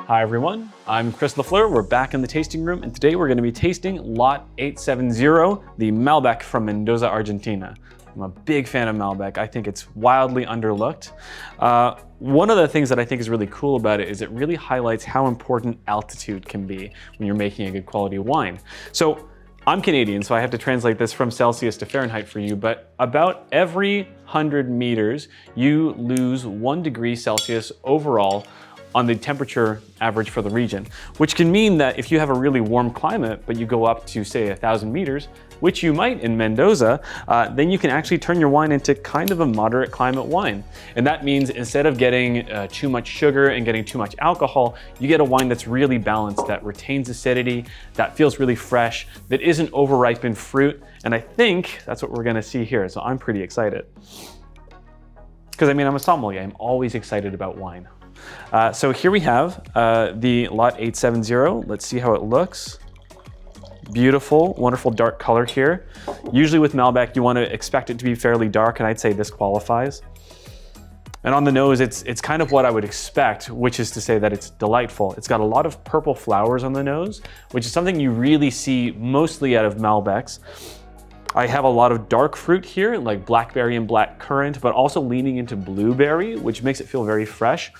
Hi everyone, I'm Chris Lafleur. We're back in the tasting room, and today we're going to be tasting Lot 870, the Malbec from Mendoza, Argentina. I'm a big fan of Malbec. I think it's wildly underlooked. One of the things that I think is really cool about it is it really highlights how important altitude can be when you're making a good quality wine. So I'm Canadian, so I have to translate this from Celsius to Fahrenheit for you, but about every 100 meters, you lose 1 degree Celsius overall on the temperature average for the region, which can mean that if you have a really warm climate, but you go up to say 1,000 meters, which you might in Mendoza, then you can actually turn your wine into kind of a moderate climate wine. And that means instead of getting too much sugar and getting too much alcohol, you get a wine that's really balanced, that retains acidity, that feels really fresh, that isn't overripened fruit. And I think that's what we're gonna see here. So I'm pretty excited. Because I mean, I'm a sommelier, I'm always excited about wine. So here we have the Lot 870. Let's see how it looks. Beautiful, wonderful dark color here. Usually with Malbec, you want to expect it to be fairly dark, and I'd say this qualifies. And on the nose, it's kind of what I would expect, which is to say that it's delightful. It's got a lot of purple flowers on the nose, which is something you really see mostly out of Malbecs. I have a lot of dark fruit here, like blackberry and black currant, but also leaning into blueberry, which makes it feel very fresh.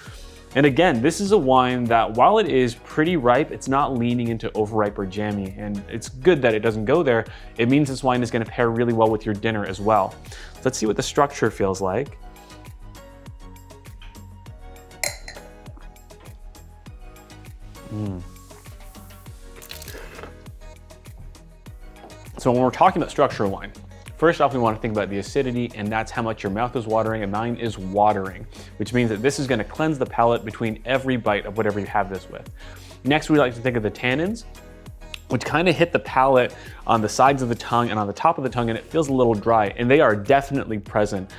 And again, this is a wine that while it is pretty ripe, it's not leaning into overripe or jammy. And it's good that it doesn't go there. It means this wine is gonna pair really well with your dinner as well. Let's see what the structure feels like. So when we're talking about structure of wine, first off, we want to think about the acidity, and that's how much your mouth is watering, and mine is watering, which means that this is going to cleanse the palate between every bite of whatever you have this with. Next, we like to think of the tannins, which kind of hit the palate on the sides of the tongue and on the top of the tongue, and it feels a little dry, and they are definitely present.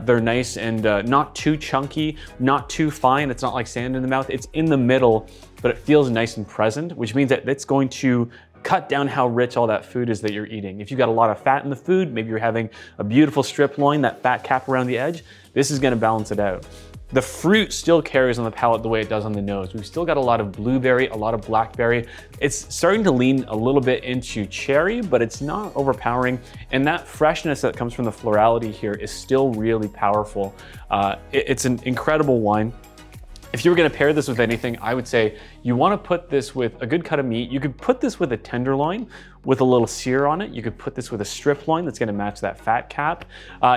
They're nice and not too chunky, not too fine. It's not like sand in the mouth. It's in the middle, but it feels nice and present, which means that it's going to cut down how rich all that food is that you're eating. If you got a lot of fat in the food, maybe you're having a beautiful strip loin, that fat cap around the edge, this is gonna balance it out. The fruit still carries on the palate the way it does on the nose. We've still got a lot of blueberry, a lot of blackberry. It's starting to lean a little bit into cherry, but it's not overpowering. And that freshness that comes from the florality here is still really powerful. It's an incredible wine. If you were gonna pair this with anything, I would say you wanna put this with a good cut of meat. You could put this with a tenderloin with a little sear on it. You could put this with a strip loin that's gonna match that fat cap.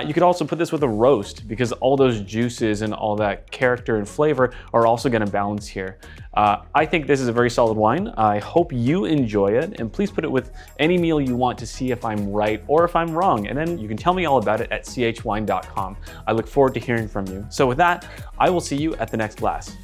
You could also put this with a roast because all those juices and all that character and flavor are also gonna balance here. I think this is a very solid wine. I hope you enjoy it, and please put it with any meal you want to see if I'm right or if I'm wrong. And then you can tell me all about it at chwine.com. I look forward to hearing from you. So with that, I will see you at the next glass.